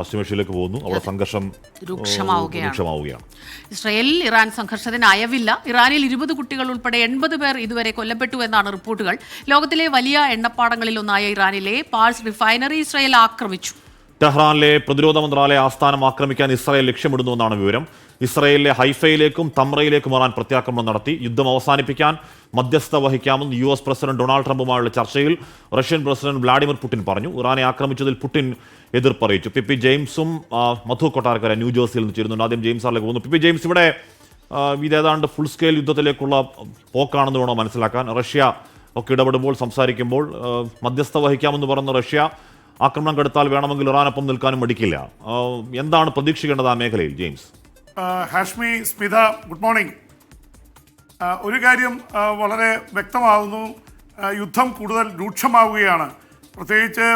പശ്ചിമേഷ്യയിലേക്ക് പോകുന്നു. അവിടെ സംഘർഷം രൂക്ഷമാവുകയാണ്. ഇസ്രായേലിൽ ഇറാൻ സംഘർഷത്തിന് അയവില്ല. ഇറാനിൽ 20 കുട്ടികൾ ഉൾപ്പെടെ 80 പേർ ഇതുവരെ കൊല്ലപ്പെട്ടു എന്നാണ് റിപ്പോർട്ടുകൾ. ലോകത്തിലെ വലിയ എണ്ണപ്പാടങ്ങളിൽ ഒന്നായ ഇറാനിലെ പാഴ്സ് റിഫൈനറി ഇസ്രായേൽ ആക്രമിച്ചു. ടെഹ്റാനിലെ പ്രതിരോധ മന്ത്രാലയ ആസ്ഥാനം ആക്രമിക്കാൻ ഇസ്രായേൽ ലക്ഷ്യമിടുന്നുവെന്നാണ് വിവരം. ഇസ്രായേലിലെ ഹൈഫയിലേക്കും തമ്രയിലേക്കും ഇറാൻ പ്രത്യാക്രമണം നടത്തി. യുദ്ധം അവസാനിപ്പിക്കാൻ മധ്യസ്ഥത വഹിക്കാമെന്ന് US പ്രസിഡന്റ് ഡൊണാൾഡ് ട്രംപുമായുള്ള ചർച്ചയിൽ റഷ്യൻ പ്രസിഡന്റ് വ്ളാഡിമിർ പുടിൻ പറഞ്ഞു. ഇറാനെ ആക്രമിച്ചതിൽ പുടിൻ എതിർപ്പറിയിച്ചു. പി ജെയിംസും മധു കൊട്ടാരക്കര ന്യൂജേഴ്സിയിൽ നിന്ന് ചേരുന്നുണ്ട്. ആദ്യം ജെയിംസ് ആറിലേക്ക് പോകുന്നു. പി ജെയിംസ്, ഇവിടെ ഇത് ഏതാണ്ട് ഫുൾ സ്കെയിൽ യുദ്ധത്തിലേക്കുള്ള പോക്കാണെന്ന് വേണോ മനസ്സിലാക്കാൻ? റഷ്യ ഒക്കെ ഇടപെടുമ്പോൾ, സംസാരിക്കുമ്പോൾ മധ്യസ്ഥ വഹിക്കാമെന്ന് പറഞ്ഞ റഷ്യ ആക്രമണം കടുത്താൽ വേണമെങ്കിൽ ഇറാനൊപ്പം നിൽക്കാനും മടിക്കില്ല. എന്താണ് പ്രതീക്ഷിക്കേണ്ടത് ആ മേഖലയിൽ, James? Hashmi, Smitha, good morning. ഒരു കാര്യം വളരെ വ്യക്തമാവുന്നു, യുദ്ധം കൂടുതൽ രൂക്ഷമാവുകയാണ്. പ്രത്യേകിച്ച്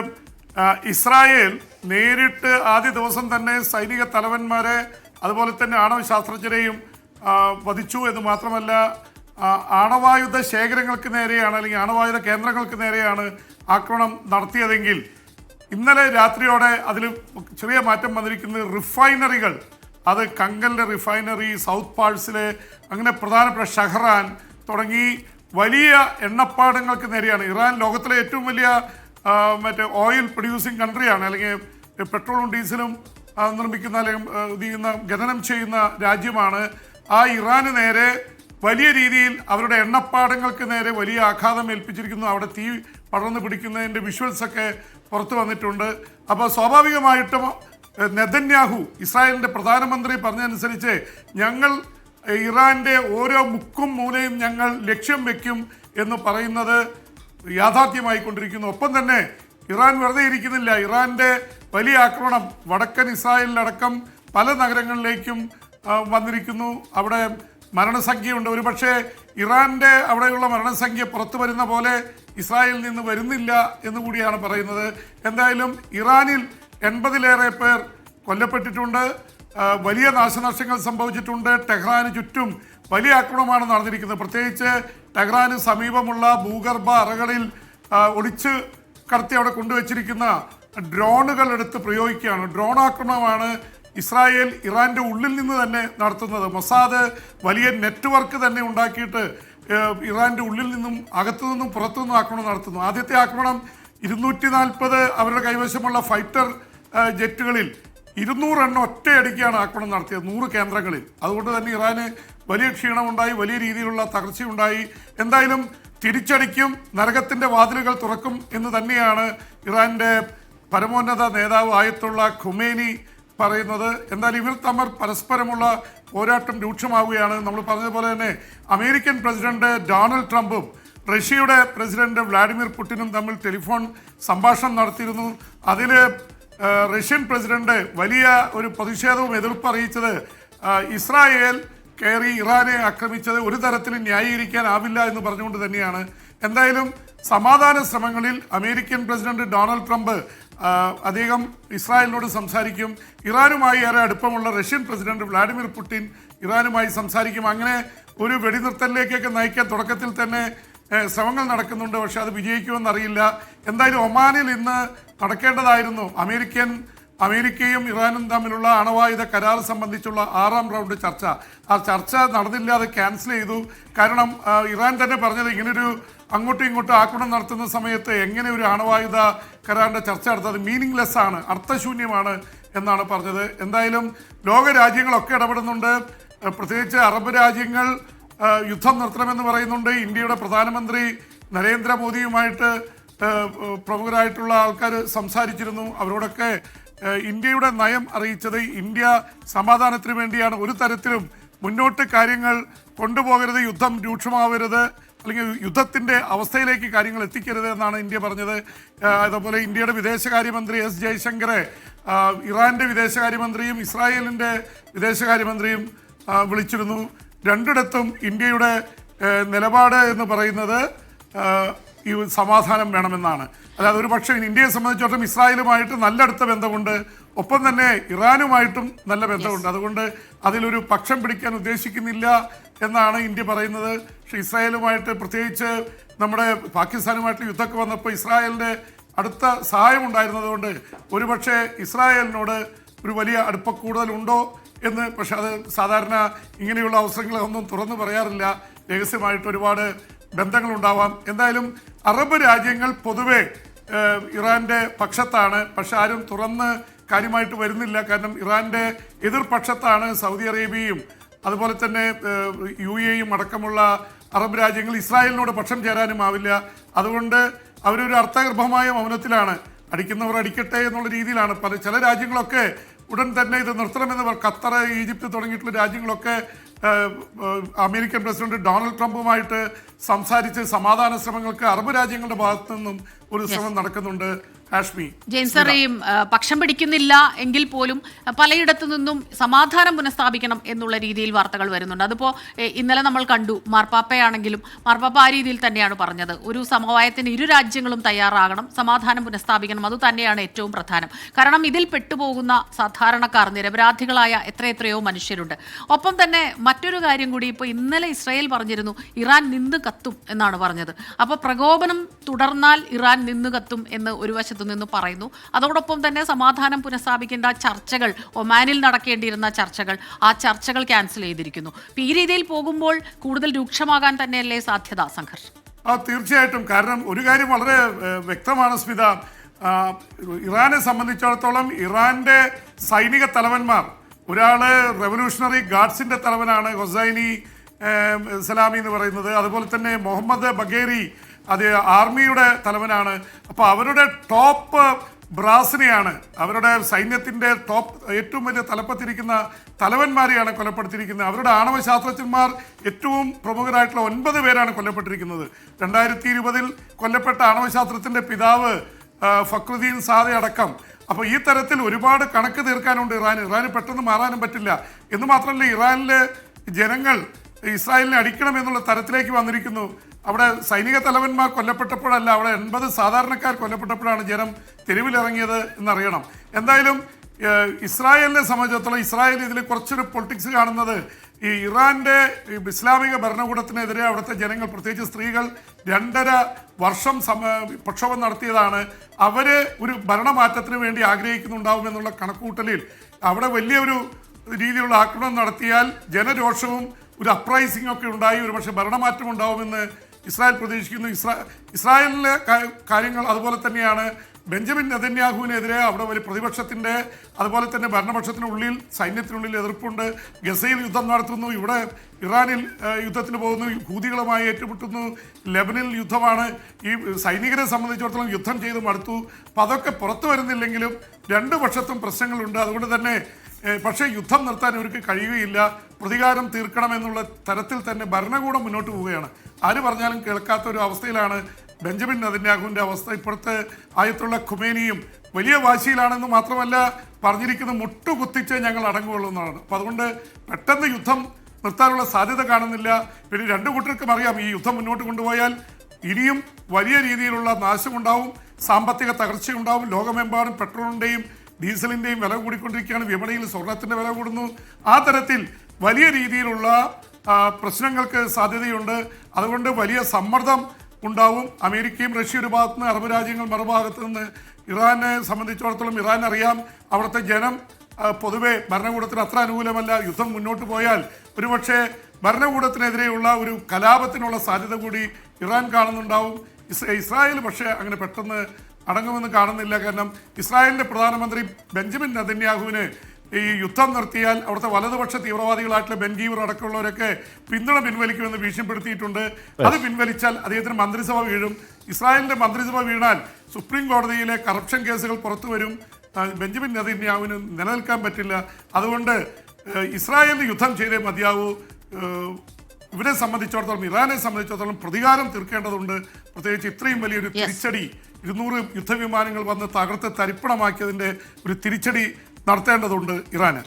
ഇസ്രായേൽ നേരിട്ട് ആദ്യ ദിവസം തന്നെ സൈനിക തലവന്മാരെ അതുപോലെ തന്നെ ആണവ ശാസ്ത്രജ്ഞരെയും വധിച്ചു എന്ന് മാത്രമല്ല, ആണവായുധ ശേഖരങ്ങൾക്ക് നേരെയാണ് അല്ലെങ്കിൽ ആണവായുധ കേന്ദ്രങ്ങൾക്ക് നേരെയാണ് ആക്രമണം നടത്തിയതെങ്കിൽ ഇന്നലെ രാത്രിയോടെ അതിൽ ചെറിയ മാറ്റം വന്നിരിക്കുന്നത് റിഫൈനറികൾ, അത് കങ്കലിൻ്റെ റിഫൈനറി, സൗത്ത് പാഴ്സിലെ, അങ്ങനെ പ്രധാനപ്പെട്ട ഷഹ്റാൻ തുടങ്ങി വലിയ എണ്ണപ്പാടങ്ങൾക്ക് നേരെയാണ്. ഇറാൻ ലോകത്തിലെ ഏറ്റവും വലിയ ഓയിൽ പ്രൊഡ്യൂസിങ് കൺട്രിയാണ്, അല്ലെങ്കിൽ പെട്രോളും ഡീസലും നിർമ്മിക്കുന്ന അല്ലെങ്കിൽ ഖനനം ചെയ്യുന്ന രാജ്യമാണ്. ആ ഇറാന് നേരെ വലിയ രീതിയിൽ അവരുടെ എണ്ണപ്പാടങ്ങൾക്ക് നേരെ വലിയ ആഘാതം ഏൽപ്പിച്ചിരിക്കുന്നു. അവിടെ തീ പടർന്നു പിടിക്കുന്നതിൻ്റെ വിഷ്വൽസൊക്കെ പുറത്തു വന്നിട്ടുണ്ട്. അപ്പോൾ സ്വാഭാവികമായിട്ടും നെതന്യാഹു, ഇസ്രായേലിൻ്റെ പ്രധാനമന്ത്രി പറഞ്ഞതനുസരിച്ച് ഞങ്ങൾ ഇറാൻ്റെ ഓരോ മുക്കും മൂലയും ഞങ്ങൾ ലക്ഷ്യം വെക്കും എന്ന് പറയുന്നത് യാഥാർത്ഥ്യമായിക്കൊണ്ടിരിക്കുന്നു. ഒപ്പം തന്നെ ഇറാൻ വെറുതെ ഇരിക്കുന്നില്ല. ഇറാൻ്റെ വലിയ ആക്രമണം വടക്കൻ ഇസ്രായേലിലടക്കം പല നഗരങ്ങളിലേക്കും വന്നിരിക്കുന്നു. അവിടെ മരണസംഖ്യയുണ്ട്. ഒരുപക്ഷെ ഇറാൻ്റെ അവിടെയുള്ള മരണസംഖ്യ പുറത്തു വരുന്ന പോലെ ഇസ്രായേലിൽ നിന്ന് വരുന്നില്ല എന്നുകൂടിയാണ് പറയുന്നത്. എന്തായാലും ഇറാനിൽ 80-ലേറെ പേർ കൊല്ലപ്പെട്ടിട്ടുണ്ട്, വലിയ നാശനഷ്ടങ്ങൾ സംഭവിച്ചിട്ടുണ്ട്. ടെഹ്റാന് ചുറ്റും വലിയ ആക്രമണമാണ് നടന്നിരിക്കുന്നത്. പ്രത്യേകിച്ച് ടെഹ്റാന് സമീപമുള്ള ഭൂഗർഭ അറകളിൽ ഒളിച്ച് കടത്തി അവിടെ കൊണ്ടുവച്ചിരിക്കുന്ന ഡ്രോണുകൾ എടുത്ത് പ്രയോഗിക്കുകയാണ്. ഡ്രോൺ ആക്രമണമാണ് ഇസ്രായേൽ ഇറാൻ്റെ ഉള്ളിൽ നിന്ന് തന്നെ നടത്തുന്നത്. മൊസാദ് വലിയ നെറ്റ്വർക്ക് തന്നെ ഉണ്ടാക്കിയിട്ട് ഇറാൻ്റെ ഉള്ളിൽ നിന്നും അകത്തു നിന്നും പുറത്തു നിന്നും ആക്രമണം നടത്തുന്നു. ആദ്യത്തെ ആക്രമണം 240 അവരുടെ കൈവശമുള്ള ഫൈറ്റർ ജെറ്റുകളിൽ 200 എണ്ണം ഒറ്റയടിക്കാണ് ആക്രമണം നടത്തിയത് 100 കേന്ദ്രങ്ങളിൽ. അതുകൊണ്ട് തന്നെ ഇറാന് വലിയ ക്ഷീണമുണ്ടായി, വലിയ രീതിയിലുള്ള തകർച്ചയുണ്ടായി. എന്തായാലും തിരിച്ചടിക്കും, നരകത്തിൻ്റെ വാതിലുകൾ തുറക്കും എന്ന് തന്നെയാണ് ഇറാൻ്റെ പരമോന്നത നേതാവ് ആയത്തുള്ള ഖുമേനി പറയുന്നത്. എന്തായാലും ഇവർ തമ്മിൽ പരസ്പരമുള്ള പോരാട്ടം രൂക്ഷമാവുകയാണ്. നമ്മൾ പറഞ്ഞതുപോലെ തന്നെ അമേരിക്കൻ പ്രസിഡന്റ് ഡൊണാൾഡ് ട്രംപും റഷ്യയുടെ പ്രസിഡന്റ് വ്ളാഡിമിർ പുടിനും തമ്മിൽ ടെലിഫോൺ സംഭാഷണം നടത്തിയിരുന്നു. അതിൽ റഷ്യൻ പ്രസിഡന്റ് വലിയ ഒരു പ്രതിഷേധവും എതിർപ്പ് അറിയിച്ചത് ഇസ്രായേൽ കയറി ഇറാനെ ആക്രമിച്ചത് ഒരു തരത്തിലും ന്യായീകരിക്കാനാവില്ല എന്ന് പറഞ്ഞുകൊണ്ട് തന്നെയാണ്. എന്തായാലും സമാധാന ശ്രമങ്ങളിൽ അമേരിക്കൻ പ്രസിഡന്റ് ഡൊണാൾഡ് ട്രംപ് അദ്ദേഹം ഇസ്രായേലിനോട് സംസാരിക്കും. ഇറാനുമായി ഏറെ അടുപ്പമുള്ള റഷ്യൻ പ്രസിഡന്റ് വ്ളാഡിമിർ പുടിൻ ഇറാനുമായി സംസാരിക്കും. അങ്ങനെ ഒരു വെടിനിർത്തലിലേക്കൊക്കെ നയിക്കാൻ തുടക്കത്തിൽ തന്നെ ശ്രമങ്ങൾ നടക്കുന്നുണ്ട്. പക്ഷെ അത് വിജയിക്കുമെന്നറിയില്ല. എന്തായാലും ഒമാനിൽ ഇന്ന് നടക്കേണ്ടതായിരുന്നു അമേരിക്കയും ഇറാനും തമ്മിലുള്ള അണവായുധ കരാർ സംബന്ധിച്ചുള്ള 6ാം റൗണ്ട് ചർച്ച. ആ ചർച്ച നടന്നില്ല, അത് ക്യാൻസൽ ചെയ്തു. കാരണം ഇറാൻ തന്നെ പറഞ്ഞത് ഇങ്ങനൊരു അങ്ങോട്ടും ഇങ്ങോട്ടും ആക്രമണം നടത്തുന്ന സമയത്ത് എങ്ങനെ ഒരു അണവായുധ കരാറിൻ്റെ ചർച്ച നടത്തത് മീനിങ്ലെസ് ആണ്, അർത്ഥശൂന്യമാണ് എന്നാണ് പറഞ്ഞത്. എന്തായാലും ലോക രാജ്യങ്ങളൊക്കെ ഇടപെടുന്നുണ്ട്. പ്രത്യേകിച്ച് അറബ് രാജ്യങ്ങൾ യുദ്ധം നിർത്തണമെന്ന് പറയുന്നുണ്ട്. ഇന്ത്യയുടെ പ്രധാനമന്ത്രി നരേന്ദ്രമോദിയുമായിട്ട് പ്രമുഖരായിട്ടുള്ള ആൾക്കാർ സംസാരിച്ചിരുന്നു. അവരോടൊക്കെ ഇന്ത്യയുടെ നയം അറിയിച്ചത് ഇന്ത്യ സമാധാനത്തിന് വേണ്ടിയാണ്. ഒരു തരത്തിലും മുന്നോട്ട് കാര്യങ്ങൾ കൊണ്ടുപോകരുത്, യുദ്ധം രൂക്ഷമാവരുത്, അല്ലെങ്കിൽ യുദ്ധത്തിൻ്റെ അവസ്ഥയിലേക്ക് കാര്യങ്ങൾ എത്തിക്കരുത് എന്നാണ് ഇന്ത്യ പറഞ്ഞത്. അതുപോലെ ഇന്ത്യയുടെ വിദേശകാര്യമന്ത്രി എസ് ജയശങ്കറെ ഇറാൻ്റെ വിദേശകാര്യമന്ത്രിയും ഇസ്രായേലിൻ്റെ വിദേശകാര്യമന്ത്രിയും വിളിച്ചിരുന്നു. രണ്ടിടത്തും ഇന്ത്യയുടെ നിലപാട് എന്ന് പറയുന്നത് ഈ സമാധാനം വേണമെന്നാണ്. അല്ലാതെ ഒരു പക്ഷേ ഇന്ത്യയെ സംബന്ധിച്ചിടത്തോളം ഇസ്രായേലുമായിട്ട് നല്ല അടുത്ത ബന്ധമുണ്ട്, ഒപ്പം തന്നെ ഇറാനുമായിട്ടും നല്ല ബന്ധമുണ്ട്. അതുകൊണ്ട് അതിലൊരു പക്ഷം പിടിക്കാൻ ഉദ്ദേശിക്കുന്നില്ല എന്നാണ് ഇന്ത്യ പറയുന്നത്. പക്ഷേ ഇസ്രായേലുമായിട്ട്, പ്രത്യേകിച്ച് നമ്മുടെ പാകിസ്ഥാനുമായിട്ട് യുദ്ധമൊക്കെ വന്നപ്പോൾ ഇസ്രായേലിൻ്റെ അടുത്ത സഹായം ഉണ്ടായിരുന്നതുകൊണ്ട് ഒരുപക്ഷെ ഇസ്രായേലിനോട് ഒരു വലിയ അടുപ്പക്കൂടുതലുണ്ടോ എന്ന്. പക്ഷെ അത് സാധാരണ ഇങ്ങനെയുള്ള അവസരങ്ങളൊന്നും തുറന്നു പറയാറില്ല. രഹസ്യമായിട്ട് ഒരുപാട് ബന്ധങ്ങളുണ്ടാവാം. എന്തായാലും അറബ് രാജ്യങ്ങൾ പൊതുവെ ഇറാന്റെ പക്ഷത്താണ്. പക്ഷെ ആരും തുറന്ന് കാര്യമായിട്ട് വരുന്നില്ല. കാരണം ഇറാന്റെ എതിർപക്ഷത്താണ് സൗദി അറേബ്യയും അതുപോലെ തന്നെ UAE അടക്കമുള്ള അറബ് രാജ്യങ്ങൾ. ഇസ്രായേലിനോട് പക്ഷം ചേരാനും ആവില്ല. അതുകൊണ്ട് അവരൊരു അർത്ഥഗർഭമായ മൗനത്തിലാണ്. അടിക്കുന്നവർ അടിക്കട്ടെ എന്നുള്ള രീതിയിലാണ്. ചില രാജ്യങ്ങളൊക്കെ ഉടൻ തന്നെ ഇത് നിർത്തണമെന്ന് ഖത്തർ, ഈജിപ്ത് തുടങ്ങിയിട്ടുള്ള രാജ്യങ്ങളൊക്കെ അമേരിക്കൻ പ്രസിഡന്റ് ഡൊണാൾഡ് ട്രംപുമായിട്ട് സംസാരിച്ച് സമാധാന ശ്രമങ്ങൾക്ക് അറബ് രാജ്യങ്ങളുടെ ഭാഗത്തു നിന്നും ഒരു ശ്രമം നടക്കുന്നുണ്ട്. ഹാഷ്മി ജെയിംസറേയും പക്ഷം പിടിക്കുന്നില്ല എങ്കിൽ പോലും പലയിടത്തു നിന്നും സമാധാനം പുനഃസ്ഥാപിക്കണം എന്നുള്ള രീതിയിൽ വാർത്തകൾ വരുന്നുണ്ട്. അതിപ്പോൾ ഇന്നലെ നമ്മൾ കണ്ടു, മാർപ്പാപ്പയാണെങ്കിലും മാർപ്പാപ്പ ആ രീതിയിൽ തന്നെയാണ് പറഞ്ഞത്. ഒരു സമവായത്തിന് ഇരു രാജ്യങ്ങളും തയ്യാറാകണം, സമാധാനം പുനഃസ്ഥാപിക്കണം, അത് തന്നെയാണ് ഏറ്റവും പ്രധാനം. കാരണം ഇതിൽ പെട്ടുപോകുന്ന സാധാരണക്കാർ, നിരപരാധികളായ എത്രയെത്രയോ മനുഷ്യരുണ്ട്. ഒപ്പം തന്നെ മറ്റൊരു കാര്യം കൂടി, ഇപ്പോൾ ഇന്നലെ ഇസ്രായേൽ പറഞ്ഞിരുന്നു ഇറാൻ നിന്ന് കത്തും എന്നാണ് പറഞ്ഞത്. അപ്പോൾ പ്രകോപനം തുടർന്നാൽ ഇറാൻ നിന്ന് കത്തും എന്ന് ഒരു വശത്തു നിന്ന് പറയുന്നു. അതോടൊപ്പം തന്നെ സമാധാനം പുനഃസ്ഥാപിക്കേണ്ട ചർച്ചകൾ, ഒമാനിൽ നടക്കേണ്ടിയിരുന്ന ചർച്ചകൾ, ആ ചർച്ചകൾ ക്യാൻസൽ ചെയ്തിരിക്കുന്നു. ഈ രീതിയിൽ പോകുമ്പോൾ കൂടുതൽ രൂക്ഷമാകാൻ തന്നെയല്ലേ സാധ്യത സംഘർഷം? തീർച്ചയായിട്ടും. കാരണം ഒരു കാര്യം വളരെ വ്യക്തമാണ് സ്മിത. ഇറാനെ സംബന്ധിച്ചിടത്തോളം ഇറാന്റെ സൈനിക തലവന്മാർ, ഒരാള് റെവല്യൂഷണറി ഗാർഡ്സിന്റെ തലവനാണ് ഹൊസൈനി സലാമി എന്ന് പറയുന്നത്. അതുപോലെ തന്നെ മുഹമ്മദ് ബഗേരി അത് ആർമിയുടെ തലവനാണ്. അപ്പോൾ അവരുടെ ടോപ്പ് ബ്രാസിനെയാണ്, അവരുടെ സൈന്യത്തിൻ്റെ ടോപ്പ് ഏറ്റവും വലിയ തലപ്പത്തിരിക്കുന്ന തലവന്മാരെയാണ് കൊലപ്പെടുത്തിയിരിക്കുന്നത്. അവരുടെ ആണവ ശാസ്ത്രജ്ഞന്മാർ ഏറ്റവും പ്രമുഖരായിട്ടുള്ള 9 പേരാണ് കൊല്ലപ്പെട്ടിരിക്കുന്നത്. 2020 കൊല്ലപ്പെട്ട ആണവശാസ്ത്രത്തിൻ്റെ പിതാവ് ഫക്രുദ്ദീൻ സാദെ അടക്കം. അപ്പോൾ ഈ തരത്തിൽ ഒരുപാട് കണക്ക് തീർക്കാനുണ്ട് ഇറാന് പെട്ടെന്ന് മാറാനും പറ്റില്ല. എന്ന് മാത്രമല്ല, ഇറാനിലെ ജനങ്ങൾ ഇസ്രായേലിനെ അടിക്കണം എന്നുള്ള തരത്തിലേക്ക് വന്നിരിക്കുന്നു. അവിടെ സൈനിക തലവന്മാർ കൊല്ലപ്പെട്ടപ്പോഴല്ല, അവിടെ 80 സാധാരണക്കാർ കൊല്ലപ്പെട്ടപ്പോഴാണ് ജനം തെരുവിലിറങ്ങിയത് എന്നറിയണം. എന്തായാലും ഇസ്രായേലിനെ സംബന്ധിച്ചിടത്തോളം ഇസ്രായേൽ ഇതിൽ കുറച്ചൊരു പൊളിറ്റിക്സ് കാണുന്നത്, ഈ ഇറാന്റെ ഇസ്ലാമിക ഭരണകൂടത്തിനെതിരെ അവിടുത്തെ ജനങ്ങൾ, പ്രത്യേകിച്ച് സ്ത്രീകൾ 2.5 വർഷം പ്രക്ഷോഭം നടത്തിയതാണ്. അവര് ഒരു ഭരണമാറ്റത്തിന് വേണ്ടി ആഗ്രഹിക്കുന്നുണ്ടാവുമെന്നുള്ള കണക്കുകൂട്ടലിൽ അവിടെ വലിയൊരു രീതിയിലുള്ള ആക്രമണം നടത്തിയാൽ ജനരോഷവും ഒരു അപ്രൈസിംഗ് ഒക്കെ ഉണ്ടായി ഒരുപക്ഷെ ഭരണമാറ്റം ഉണ്ടാവുമെന്ന് ഇസ്രായേൽ പ്രതീക്ഷിക്കുന്നു. ഇസ്രായേലിലെ കാര്യങ്ങൾ അതുപോലെ തന്നെയാണ്. ബെഞ്ചമിൻ നെതന്യാഹുവിനെതിരെ അവിടെ ഒരു പ്രതിപക്ഷത്തിൻ്റെ അതുപോലെ തന്നെ ഭരണപക്ഷത്തിനുള്ളിൽ സൈന്യത്തിനുള്ളിൽ എതിർപ്പുണ്ട്. ഗസയിൽ യുദ്ധം നടത്തുന്നു, ഇവിടെ ഇറാനിൽ യുദ്ധത്തിന് പോകുന്നു, ഹൂതികളുമായി ഏറ്റുമുട്ടുന്നു, ലെബനിൽ യുദ്ധമാണ്. ഈ സൈനികരെ സംബന്ധിച്ചിടത്തോളം യുദ്ധം ചെയ്ത് മടുത്തു. അപ്പം അതൊക്കെ പുറത്തു വരുന്നില്ലെങ്കിലും രണ്ട് പക്ഷത്തും പ്രശ്നങ്ങളുണ്ട്. അതുകൊണ്ട് തന്നെ പക്ഷേ യുദ്ധം നിർത്താൻ ഇവർക്ക് കഴിയുകയില്ല. പ്രതികാരം തീർക്കണമെന്നുള്ള തരത്തിൽ തന്നെ ഭരണകൂടം മുന്നോട്ട് പോവുകയാണ്. ആര് പറഞ്ഞാലും കേൾക്കാത്ത ഒരു അവസ്ഥയിലാണ് ബെഞ്ചമിൻ നെതന്യാഹുവിൻ്റെ അവസ്ഥ. ഇപ്പോഴത്തെ ആയത്തുള്ള ഖുമേനിയും വലിയ വാശിയിലാണെന്ന് മാത്രമല്ല പറഞ്ഞിരിക്കുന്ന മുട്ടുകുത്തിച്ച് ഞങ്ങൾ അടങ്ങുകയുള്ളൂ എന്നാണ്. അപ്പം അതുകൊണ്ട് പെട്ടെന്ന് യുദ്ധം നിർത്താനുള്ള സാധ്യത കാണുന്നില്ല. പിന്നെ രണ്ടു കൂട്ടർക്കും അറിയാം, ഈ യുദ്ധം മുന്നോട്ട് കൊണ്ടുപോയാൽ ഇനിയും വലിയ രീതിയിലുള്ള നാശമുണ്ടാവും, സാമ്പത്തിക തകർച്ചയുണ്ടാവും. ലോകമെമ്പാടും പെട്രോളിൻ്റെയും ഡീസലിൻ്റെയും വില കൂടിക്കൊണ്ടിരിക്കുകയാണ്. വിപണിയിൽ സ്വർണത്തിൻ്റെ വില കൂടുന്നു. ആ തരത്തിൽ വലിയ രീതിയിലുള്ള പ്രശ്നങ്ങൾക്ക് സാധ്യതയുണ്ട്. അതുകൊണ്ട് വലിയ സമ്മർദ്ദം ഉണ്ടാവും. അമേരിക്കയും റഷ്യ ഒരു ഭാഗത്ത് നിന്ന്, അറബ് രാജ്യങ്ങൾ മറുഭാഗത്ത് നിന്ന്. ഇറാനെ സംബന്ധിച്ചിടത്തോളം ഇറാൻ അറിയാം, അവിടുത്തെ ജനം പൊതുവെ ഭരണകൂടത്തിന് അത്ര അനുകൂലമല്ല. യുദ്ധം മുന്നോട്ട് പോയാൽ ഒരുപക്ഷെ ഭരണകൂടത്തിനെതിരെയുള്ള ഒരു കലാപത്തിനുള്ള സാധ്യത കൂടി ഇറാൻ കാണുന്നുണ്ടാവും. ഇസ്രായേൽ പക്ഷേ അങ്ങനെ പെട്ടെന്ന് അടങ്ങുമെന്ന് കാണുന്നില്ല. കാരണം ഇസ്രായേലിൻ്റെ പ്രധാനമന്ത്രി ബെഞ്ചമിൻ നെതന്യാഹുവിന് ഈ യുദ്ധം നിർത്തിയാൽ അവിടുത്തെ വലതുപക്ഷ തീവ്രവാദികളായിട്ടുള്ള ബെൻഗീവർ അടക്കമുള്ളവരൊക്കെ പിന്തുണ പിൻവലിക്കുമെന്ന് ഭീഷണിപ്പെടുത്തിയിട്ടുണ്ട്. അത് പിൻവലിച്ചാൽ അദ്ദേഹത്തിന് മന്ത്രിസഭ വീഴും. ഇസ്രായേലിൻ്റെ മന്ത്രിസഭ വീണാൽ സുപ്രീം കോടതിയിലെ കറപ്ഷൻ കേസുകൾ പുറത്തു വരും. ബെഞ്ചമിൻ നെതന്യാഹുവിന് നിലനിൽക്കാൻ പറ്റില്ല. അതുകൊണ്ട് ഇസ്രായേലിന് യുദ്ധം ചെയ്തേ മതിയാവൂ. ഇവരെ സംബന്ധിച്ചിടത്തോളം, ഇറാനെ സംബന്ധിച്ചിടത്തോളം പ്രതികാരം തീർക്കേണ്ടതുണ്ട്. പ്രത്യേകിച്ച് ഇത്രയും വലിയൊരു തിരിച്ചടി, 200 യുദ്ധവിമാനങ്ങൾ വന്ന് തകർത്ത് തരിപ്പണമാക്കിയതിൻ്റെ ഒരു തിരിച്ചടി നടത്തേണ്ടതുണ്ട് ഇറാന്.